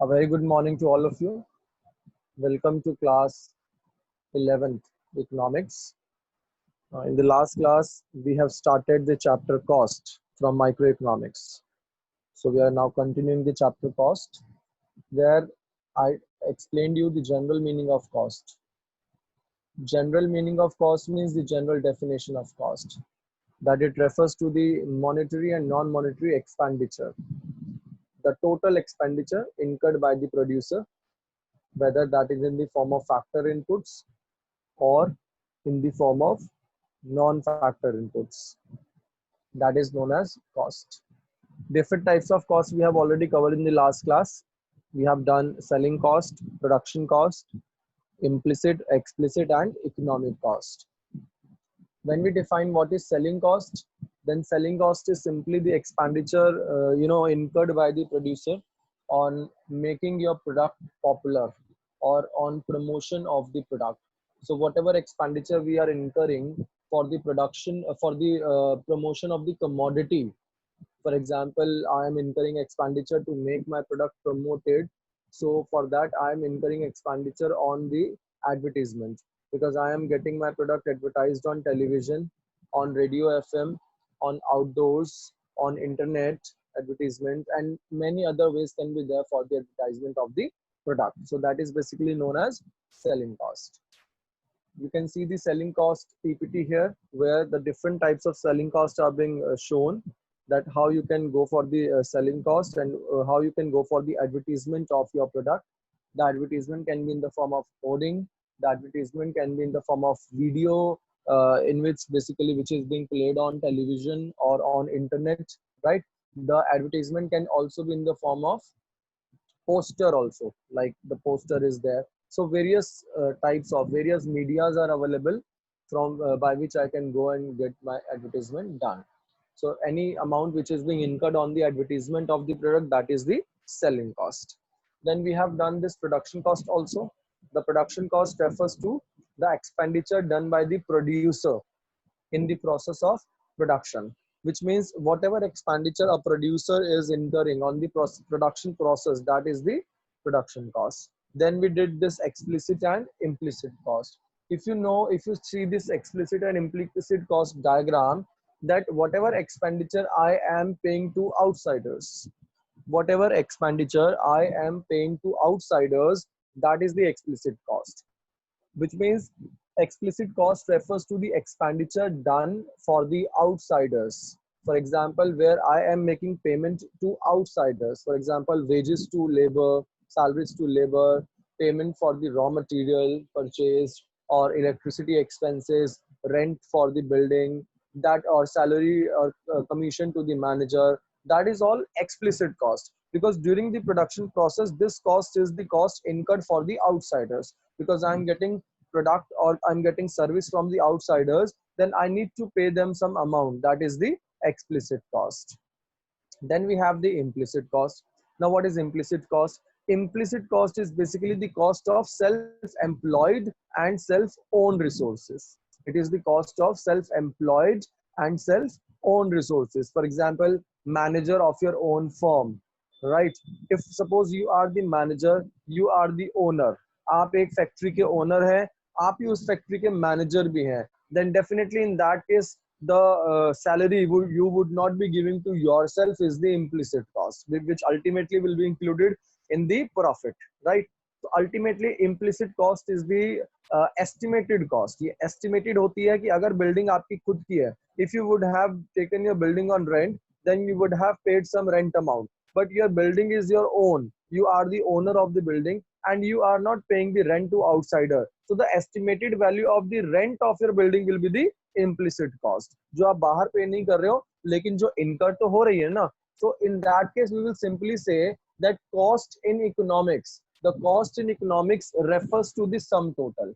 A very good morning to all of you. Welcome to class 11th Economics. In the last class, we have started the chapter cost from microeconomics. So we are now continuing the chapter cost, where I explained you the general meaning of cost. General meaning of cost means the general definition of cost, that it refers to the monetary and non-monetary expenditure, the total expenditure incurred by the producer, whether that is in the form of factor inputs or in the form of non-factor inputs. That is known as cost. Different types of cost we have already covered in the last class. We have done selling cost, production cost, implicit, explicit, and economic cost. When we define what is selling cost, then selling cost is simply the expenditure incurred by the producer on making your product popular or on promotion of the product. So whatever expenditure we are incurring for the production, for the promotion of the commodity. For example, I am incurring expenditure to make my product promoted. So for that, I am incurring expenditure on the advertisement, because I am getting my product advertised on television, on radio FM, on outdoors, on internet advertisement, and many other ways can be there for the advertisement of the product. So that is basically known as selling cost. You can see the selling cost PPT here, where the different types of selling costs are being shown, that how you can go for the selling cost and how you can go for the advertisement of your product. The advertisement can be in the form of coding. The advertisement can be in the form of video, in which basically which is being played on television or on internet, right? The advertisement can also be in the form of poster also, like the poster is there. So various types of various medias are available from by which I can go and get my advertisement done. So any amount which is being incurred on the advertisement of the product, that is the selling cost. Then we have done this production cost also. The production cost refers to the expenditure done by the producer in the process of production, which means whatever expenditure a producer is incurring on the production process, that is the production cost. Then we did this explicit and implicit cost. If you see this explicit and implicit cost diagram, that whatever expenditure I am paying to outsiders, whatever expenditure I am paying to outsiders, that is the explicit cost, which means explicit cost refers to the expenditure done for the outsiders. For example, where I am making payment to outsiders, for example, wages to labor, salaries to labor, payment for the raw material purchased, or electricity expenses, rent for the building, that or salary or commission to the manager, that is all explicit cost, because during the production process, this cost is the cost incurred for the outsiders, because I'm getting product or I'm getting service from the outsiders, then I need to pay them some amount. That is the explicit cost. Then we have the implicit cost. Now, what is implicit cost? Implicit cost is basically the cost of self-employed and self-owned resources. It is the cost of self-employed and self-owned resources. For example, manager of your own firm, right? If suppose you are the manager, you are the owner, आप एक factory के owner हैं, आप ही उस factory के manager भी हैं, then definitely in that case the salary you would not be giving to yourself is the implicit cost, which ultimately will be included in the profit, right? So ultimately implicit cost is the estimated cost. ये estimated होती है कि अगर building आपकी खुद की है, if you would have taken your building on rent, then you would have paid some rent amount, but your building is your own, you are the owner of the building and you are not paying the rent to outsider, so the estimated value of the rent of your building will be the implicit cost, जो आप बाहर पे नहीं कर रहे हो लेकिन जो incur तो हो रही है ना. So in that case we will simply say that cost in economics, the cost in economics refers to the sum total.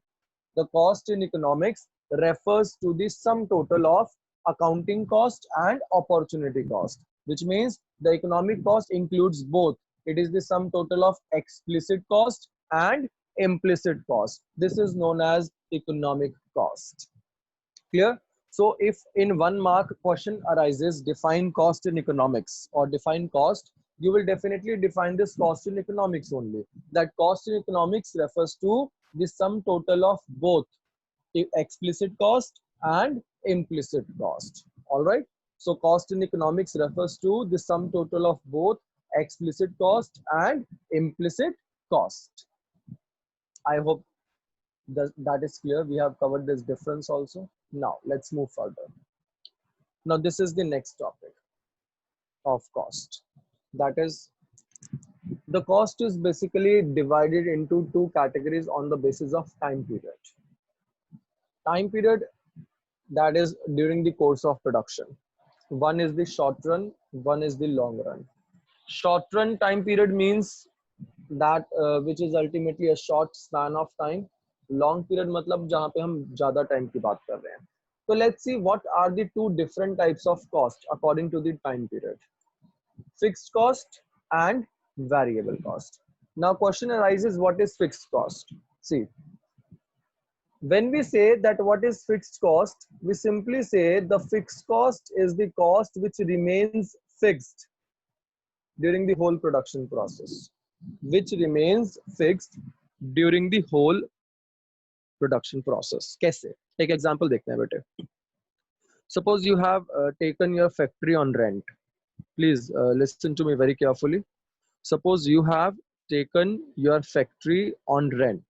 The cost in economics refers to the sum total of accounting cost and opportunity cost, which means the economic cost includes both. It is the sum total of explicit cost and implicit cost. This is known as economic cost. Clear? So if in 1 mark question arises, define cost in economics or define cost, you will definitely define this cost in economics only. That cost in economics refers to the sum total of both explicit cost and implicit cost. All right. So cost in economics refers to the sum total of both explicit cost and implicit cost. I hope that is clear. We have covered this difference also. Now let's move further. Now this is the next topic of cost. That is, the cost is basically divided into two categories on the basis of time period. Time period, that is during the course of production. One is the short run, one is the long run. Short run time period means that which is ultimately a short span of time. Long period मतलब जहाँ पे हम ज़्यादा time की बात कर रहे हैं. So let's see what are the two different types of cost according to the time period. Fixed cost and variable cost. Now question arises, what is fixed cost? See, when we say that what is fixed cost, we simply say the fixed cost is the cost which remains fixed during the whole production process. Which remains fixed during the whole production process. कैसे? एक example देखते हैं बेटे. Suppose you have taken your factory on rent. Please listen to me very carefully. Suppose you have taken your factory on rent.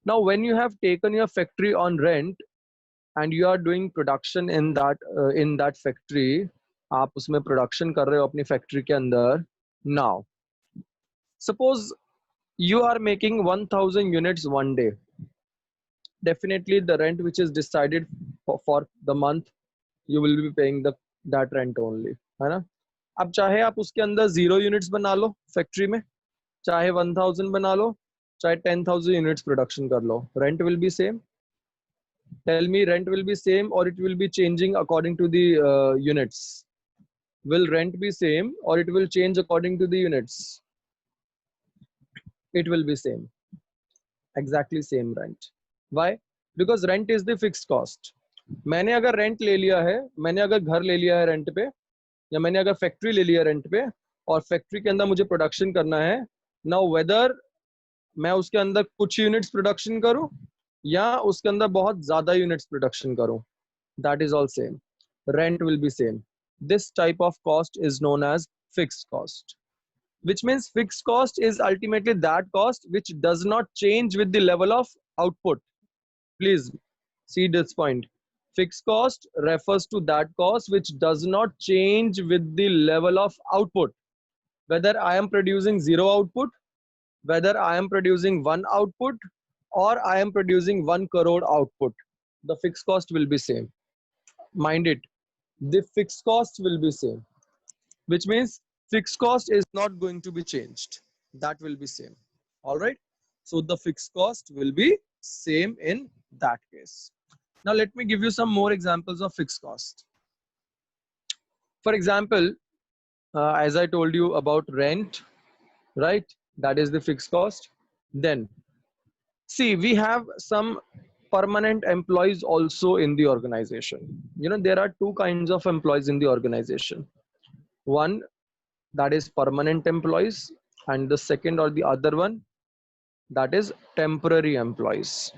Now, when you have taken your factory on rent and you are doing production in that factory, आप उसमें production कर रहे हो अपनी factory के अंदर. Now, suppose you are making 1000 units one day. Definitely the rent which is decided for the month, you will be paying that rent only, है ना? अब चाहे आप उसके अंदर 0 units बना लो factory में, चाहे 1000 बना लो, चाहे 10,000 units production कर लो, rent will be same. Tell me, rent will be same or it will be changing according to the units? Will rent be same or it will change according to the units? It will be same. Exactly same rent. Why? Because rent is the fixed cost. मैंने अगर rent ले लिया है, मैंने अगर घर ले लिया है rent पे, या मैंने अगर factory ले लिया rent पे, और factory के अंदर मुझे production करना है, now whether मैं उसके अंदर कुछ units production करूं या उसके अंदर बहुत ज़्यादा units production करूं, that is all same. Rent will be same. This type of cost is known as fixed cost, which means fixed cost is ultimately that cost which does not change with the level of output. Please see this point. Fixed cost refers to that cost which does not change with the level of output. Whether I am producing 0 output, whether I am producing 1 output, or I am producing 1 crore output, the fixed cost will be same. Mind it, the fixed cost will be same, which means fixed cost is not going to be changed. That will be same. All right. So the fixed cost will be same in that case. Now let me give you some more examples of fixed cost. For example, as I told you about rent, right? That is the fixed cost. Then see, we have some permanent employees also in the organization. You know, there are two kinds of employees in the organization. One, that is permanent employees, and the second or the other one, that is temporary employees.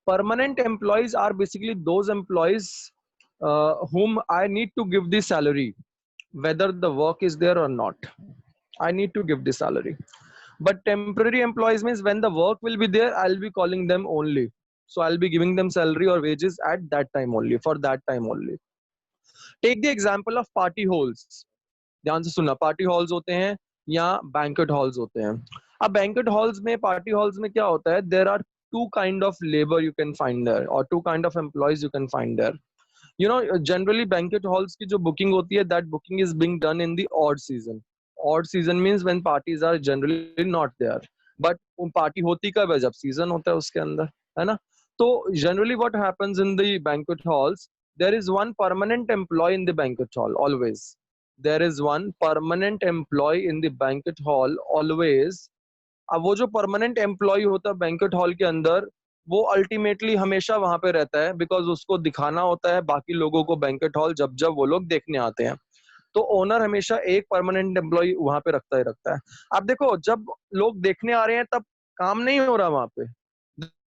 Permanent employees are basically those employees whom I need to give the salary, whether the work is there or not. I need to give the salary. But temporary employees means when the work will be there, I'll be calling them only. So I'll be giving them salary or wages at that time only, for that time only. Take the example of party halls. ध्यान से सुनना, party halls होते हैं या banquet halls होते हैं. अब banquet halls में, पार्टी हॉल्स में क्या होता है, there are two kind of labor you can find there, or two kind of employees you can find there. You know, generally banquet halls की जो booking होती है, that booking is being done in the odd season. Odd season means when parties are generally not there, but party होती कब है, जब season होता है उसके अंदर, है ना? तो generally what happens in the banquet halls, there is one permanent employee in the banquet hall always. There is one permanent employee in the banquet hall always. अब वो जो परमानेंट एम्प्लॉय होता है बैंक्वेट हॉल के अंदर, वो ultimately हमेशा वहां पे रहता है, बिकॉज उसको दिखाना होता है बाकी लोगों को बैंक्वेट हॉल जब जब वो लोग देखने आते हैं. तो ओनर हमेशा एक परमानेंट एम्प्लॉय वहां पे रखता ही रखता है। आप देखो, जब लोग देखने आ रहे हैं तब काम नहीं हो रहा वहां पे,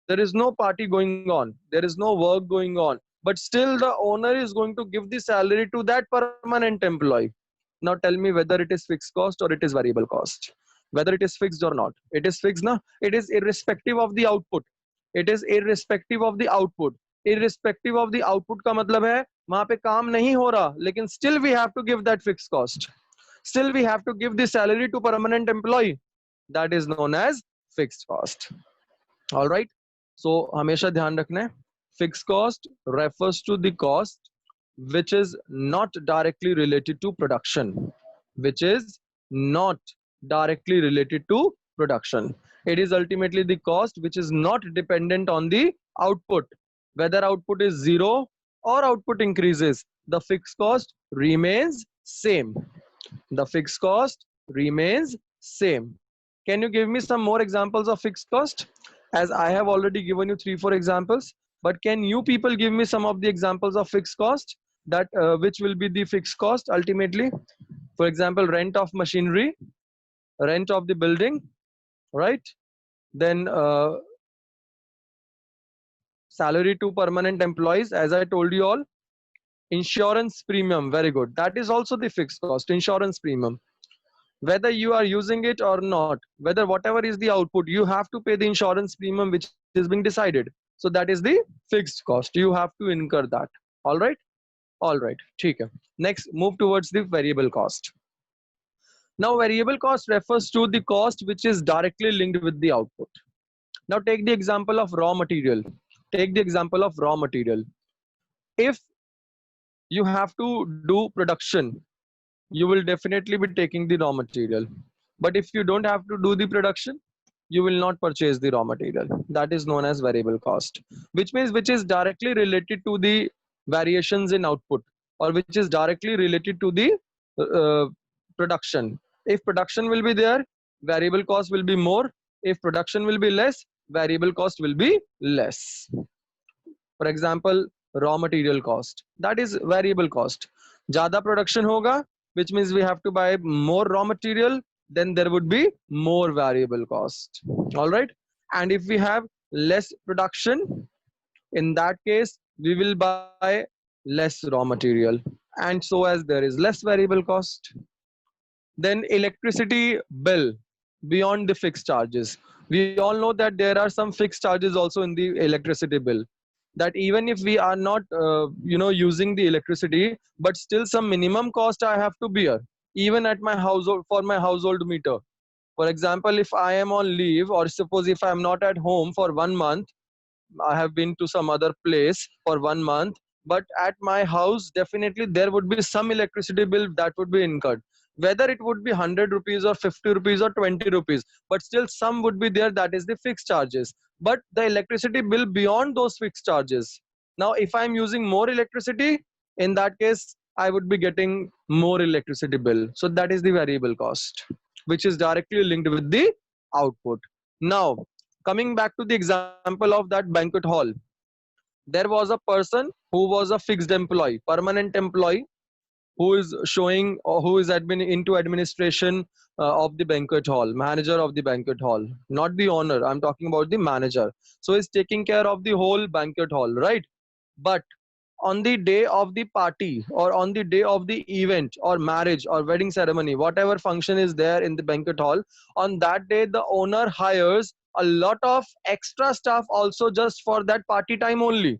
there is no party going on, there is no work going on, but still the owner is going to give the salary to that permanent employee. Now tell me whether it is fixed cost or it is variable cost. Whether it is fixed or not, it is fixed na. It is irrespective of the output. It is irrespective of the output. Irrespective of the output का मतलब है वहां पे काम नहीं हो रहा, लेकिन still we have to give that fixed cost. Still we have to give the salary to permanent employee. That is known as fixed cost. All right. So हमेशा ध्यान रखना है, fixed cost refers to the cost which is not directly related to production, which is not directly related to production. It is ultimately the cost which is not dependent on the output. Whether output is zero or output increases, the fixed cost remains same. The fixed cost remains same. Can you give me some more examples of fixed cost? As I have already given you 3-4 examples, but can you people give me some of the examples of fixed cost that which will be the fixed cost ultimately? For example, rent of machinery, rent of the building, right? Then salary to permanent employees, as I told you all. Insurance premium, very good. That is also the fixed cost, insurance premium. Whether you are using it or not, whether whatever is the output, you have to pay the insurance premium which is being decided. So that is the fixed cost. You have to incur that. All right. All right. ठीक है. Next, move towards the variable cost. Now, variable cost refers to the cost which is directly linked with the output. Now, take the example of raw material. Take the example of raw material. If you have to do production, you will definitely be taking the raw material. But if you don't have to do the production, you will not purchase the raw material. That is known as variable cost, which means which is directly related to the variations in output, or which is directly related to the production. If production will be there, variable cost will be more. If production will be less, variable cost will be less. For example, raw material cost, that is variable cost. Zyada production hoga, which means we have to buy more raw material, then there would be more variable cost. All right. And if we have less production, in that case, we will buy less raw material. And so as there is less variable cost. Then electricity bill beyond the fixed charges. We all know that there are some fixed charges also in the electricity bill, that even if we are not using the electricity, but still some minimum cost I have to bear even at my household, for my household meter. For example, if I am on leave, or suppose if I am not at home for 1 month, I have been to some other place for 1 month, but at my house definitely there would be some electricity bill that would be incurred, whether it would be 100 rupees or 50 rupees or 20 rupees, but still some would be there, that is the fixed charges. But the electricity bill beyond those fixed charges, now if I am using more electricity, in that case I would be getting more electricity bill. So that is the variable cost, which is directly linked with the output. Now coming back to the example of that banquet hall, there was a person who was a fixed employee, permanent employee, who is showing, or who is into administration of the banquet hall, manager of the banquet hall, not the owner, I'm talking about the manager. So he's taking care of the whole banquet hall, right? But on the day of the party, or on the day of the event or marriage or wedding ceremony, whatever function is there in the banquet hall, on that day the owner hires a lot of extra staff also just for that party time only.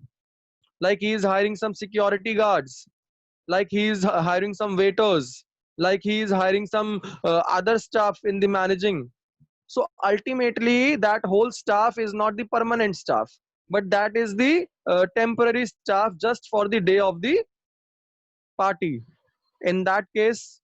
Like he is hiring some security guards, like he is hiring some waiters, like he is hiring some other staff in the managing. So ultimately that whole staff is not the permanent staff, but that is the temporary staff just for the day of the party. In that case,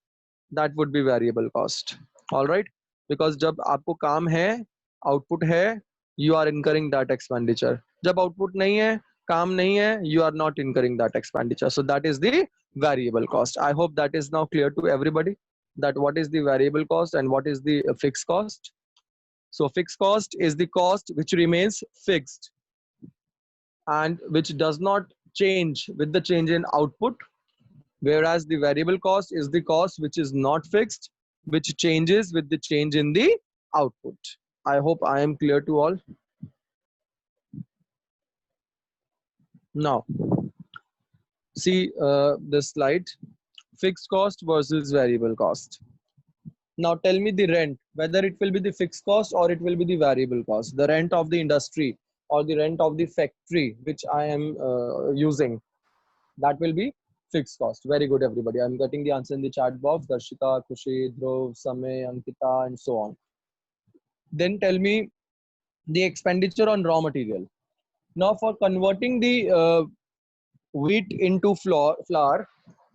that would be variable cost. All right, because जब आपको काम है, output है, you are incurring that expenditure. जब output नहीं है, काम नहीं है, you are not incurring that expenditure. So that is the variable cost. I hope that is now clear to everybody, that what is the variable cost and what is the fixed cost. So fixed cost is the cost which remains fixed and which does not change with the change in output. whereas the variable cost is the cost which is not fixed, which changes with the change in the output. I hope I am clear to all. Now, see this slide, fixed cost versus variable cost. Now tell me the rent, whether it will be the fixed cost or it will be the variable cost, the rent of the industry or the rent of the factory which I am using, that will be fixed cost. Very good, everybody. I'm getting the answer in the chat box. Darshita, Kushi, Dhruv, Samay, Ankita, and so on. Then tell me the expenditure on raw material. Now for converting the wheat into flour,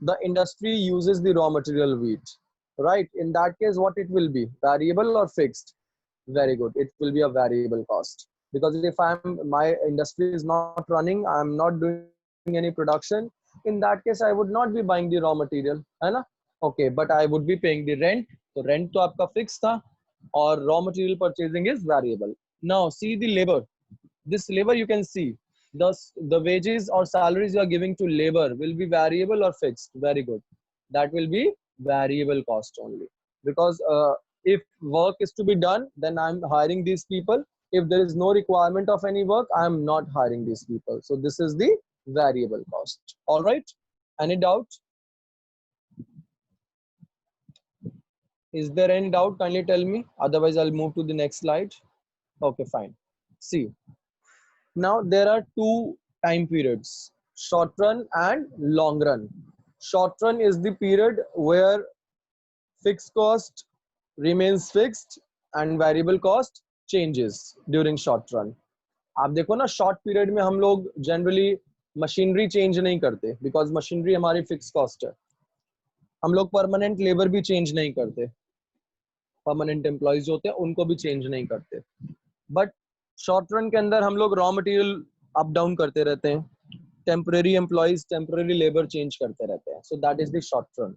the industry uses the raw material wheat, right? In that case, what it will be, variable or fixed? Very good, it will be a variable cost, because if my industry is not running, I'm not doing any production, in that case I would not be buying the raw material, है ना? Okay, but I would be paying the rent. So rent तो आपका fixed था, और raw material purchasing is variable. Now see the labor. This labor, you can see the wages or salaries you are giving to labor will be variable or fixed. Very good, that will be variable cost only, because if work is to be done, then I'm hiring these people. If there is no requirement of any work, I'm not hiring these people. So this is the variable cost. All right, any doubt? Is there any doubt? Kindly tell me, otherwise I'll move to the next slide. Okay, fine. See, now there are two time periods, short run and long run. Short run is the period where fixed cost remains fixed and variable cost changes during short run. आप देखो ना, short period में हम लोग generally machinery change नहीं करते, because machinery हमारी fix cost है. हम लोग परमानेंट लेबर भी चेंज नहीं करते, परमानेंट एम्प्लॉयज होते हैं उनको भी चेंज नहीं करते. बट शॉर्ट रन के अंदर हम लोग रॉ मटेरियल अप डाउन करते रहते हैं, temporary employees temporary labour change करते रहते हैं. So that is the short run.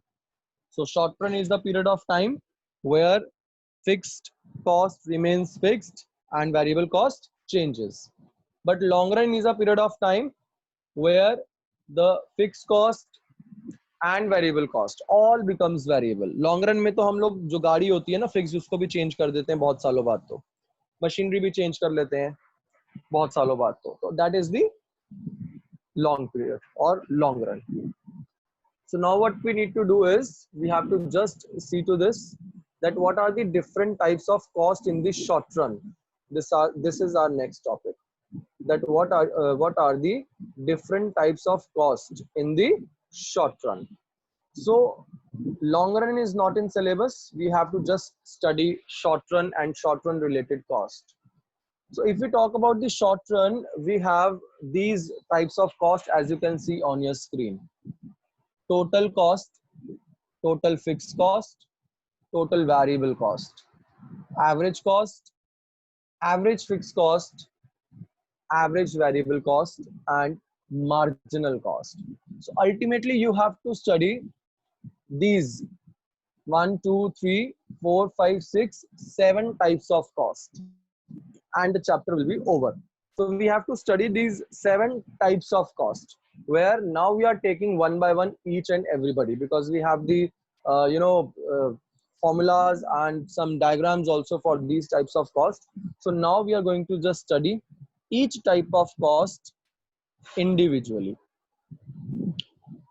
So short run is the period of time where fixed cost remains fixed and variable cost changes. But long run is a period of time where the fixed cost and variable cost all becomes variable. long run में तो हम लोग जो गाड़ी होती है ना fix, उसको भी चेंज कर देते हैं बहुत सालों बाद, तो मशीनरी भी चेंज कर लेते हैं बहुत सालों बाद. तो that is the long period or long run. So now what we need to do is we have to just see to this, that what are the different types of cost in the short run. This is our next topic, that what are the different types of cost in the short run. So long run is not in syllabus, we have to just study short run and short run related cost. So if we talk about the short run, we have these types of cost as you can see on your screen. Total cost, total fixed cost, total variable cost, average cost, average fixed cost, average variable cost, and marginal cost. So ultimately you have to study these 1, 2, 3, 4, 5, 6, 7 types of cost, and the chapter will be over. So we have to study these 7 types of cost, where now we are taking one by one each and everybody, because we have the formulas and some diagrams also for these types of cost. So now we are going to just study each type of cost individually.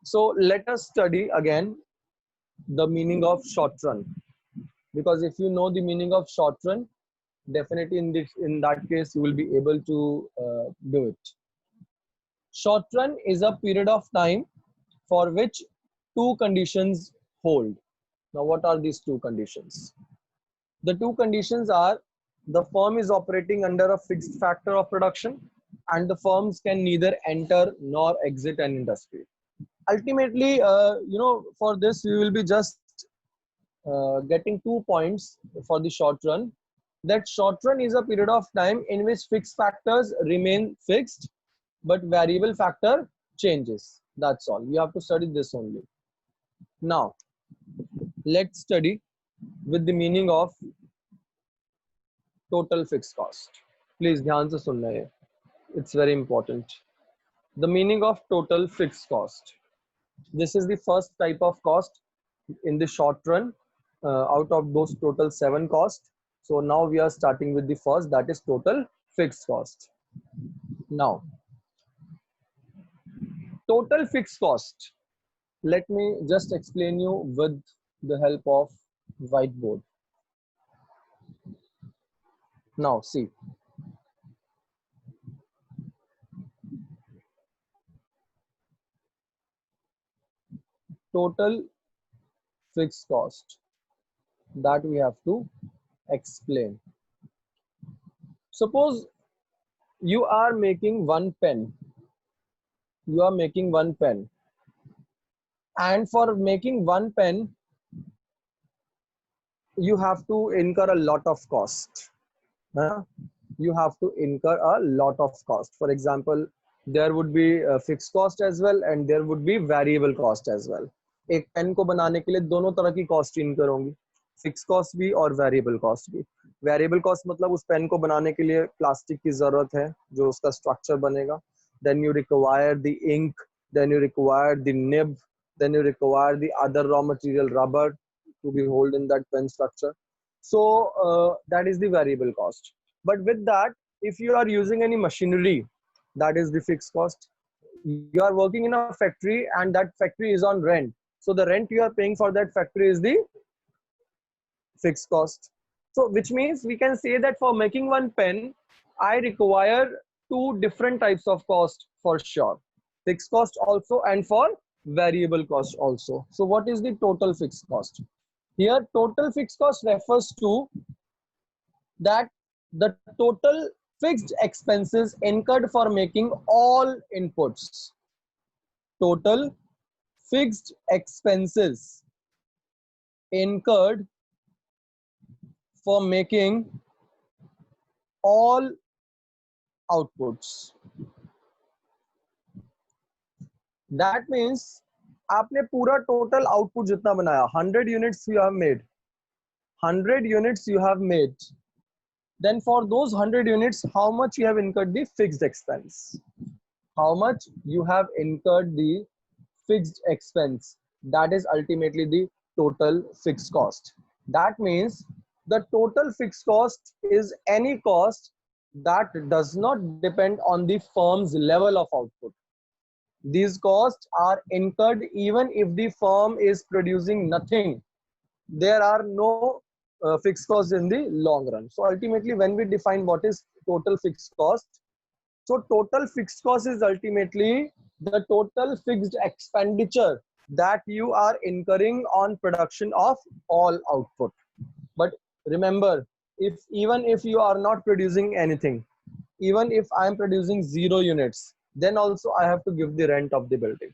So let us study again the meaning of short run, because if you know the meaning of short run, definitely in that case you will be able to do it. Short run is a period of time for which two conditions hold. Now what are these two conditions? The two conditions are, the firm is operating under a fixed factor of production, and the firms can neither enter nor exit an industry. Ultimately, for this we will be just getting 2 points for the short run. That short run is a period of time in which fixed factors remain fixed, but variable factor changes. That's all. You have to study this only. Now, let's study with the meaning of total fixed cost. Please, ध्यान से सुनना है. It's very important. The meaning of total fixed cost. This is the first type of cost in the short run out of those total 7 costs. So now we are starting with the first, that is total fixed cost. Now, total fixed cost. Let me just explain you with the help of whiteboard. Now see, total fixed cost that we have to explain. Suppose you are making one pen. You are making one pen. And for making one pen, you have to incur a lot of cost. You have to incur a lot of cost. For example, there would be a fixed cost as well and there would be variable cost as well. एक pen को बनाने के लिए दोनों तरह की cost incur होंगी, fix cost भी और वेरिएबल कॉस्ट भी. वेरिएबल कॉस्ट मतलब उस पेन को बनाने के लिए प्लास्टिक की जरूरत है जो उसका स्ट्रक्चर बनेगा. Then you require the ink, then you require the nib, then you require the other raw material rubber to be held in that pen structure. So that is the variable cost. But with that, if you are using any machinery, that is the fixed cost. You are working in a factory and that factory is on rent. So the rent you are paying for that factory is the fixed cost. So which means we can say that for making one pen, I require two different types of cost for sure. Fixed cost also and for variable cost also. So what is the total fixed cost? Here total fixed cost refers to that the total fixed expenses incurred for making all inputs. Total fixed expenses incurred for making all outputs. That means आपने पूरा total output जितना बनाया, 100 units you have made, 100 units you have made. Then for those 100 units, how much you have incurred the fixed expense? How much you have incurred the fixed expense? That is ultimately the total fixed cost. That means the total fixed cost is any cost that does not depend on the firm's level of output. These costs are incurred even if the firm is producing nothing. There are no fixed costs in the long run. So ultimately, when we define what is total fixed cost, so total fixed cost is ultimately the total fixed expenditure that you are incurring on production of all output. But remember, even if you are not producing anything, even if I am producing 0 units, then also I have to give the rent of the building.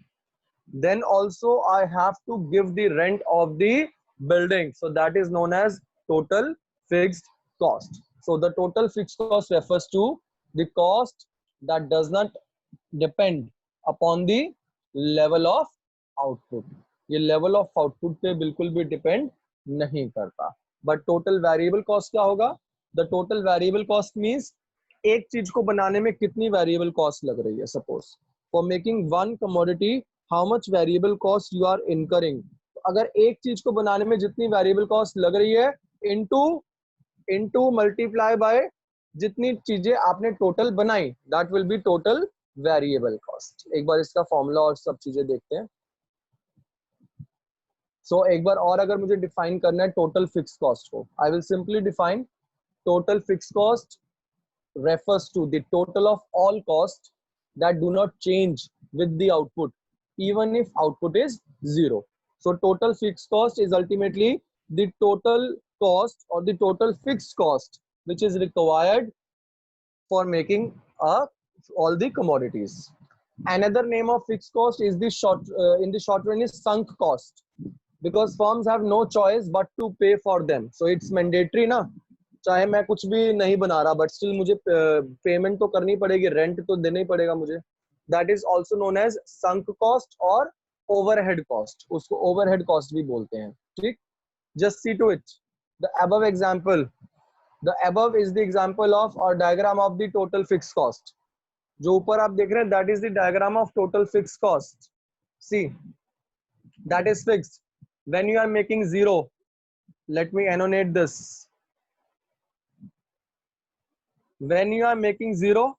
Then also I have to give the rent of the building. So that is known as total fixed cost. So the total fixed cost refers to the cost that does not depend upon the level of output. ये level of output पे बिल्कुल भी depend नहीं करता. But total variable cost क्या होगा? The total variable cost means एक चीज को बनाने में कितनी variable cost लग रही है. Suppose for making one commodity, how much variable cost you are incurring. तो अगर एक चीज को बनाने में जितनी variable cost लग रही है into multiply by जितनी चीजें आपने टोटल बनाई, that will be total variable cost. एक बार इसका फॉर्मूला और सब चीजें देखते हैं. So एक बार और अगर मुझे डिफाइन करना है टोटल फिक्स कॉस्ट को, I will simply define total fixed cost refers to the total of all costs that do not change with the output, even if output is 0. So total fixed cost is ultimately the total cost or the total fixed cost which is required for making all the commodities. Another name of fixed cost is the in the short run is sunk cost, because firms have no choice but to pay for them. So it's mandatory ना, चाहे मैं कुछ भी नहीं बना रहा, but still मुझे payment तो करनी पड़ेगी, रेंट तो देना ही पड़ेगा मुझे. That is also known as sunk cost or overhead cost. उसको overhead cost भी बोलते हैं. ठीक? Just see to it. The above example, the above is the example of or diagram of the total fixed cost. जो ऊपर आप देख रहे हैं, that is the diagram of total fixed cost. See, that is fixed. When you are making 0, let me annotate this. When you are making 0,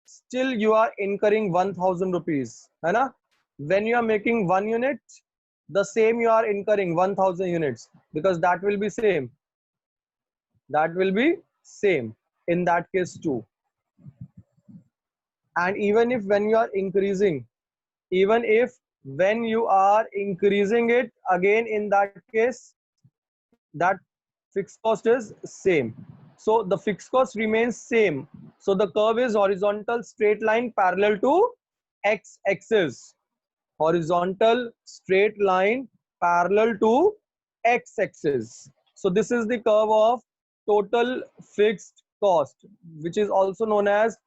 still you are incurring 1000 rupees, है ना? When you are making 1 unit, the same you are incurring 1000 units, because that will be same. That will be same in that case too. And even if when you are increasing, even if when you are increasing it again, in that case, that fixed cost is same. So the fixed cost remains same. So the curve is horizontal straight line parallel to x axis. Horizontal straight line parallel to x axis. So this is the curve of total fixed cost, which is also known as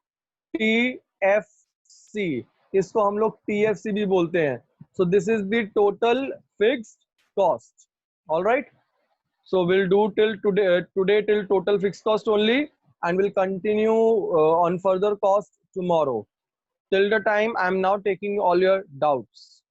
TFC. इसको हम लोग TFC भी बोलते हैं. So this is the total fixed cost. All right. So we'll do till today till total fixed cost only, and we'll continue on further cost tomorrow. Till the time, I'm now taking all your doubts.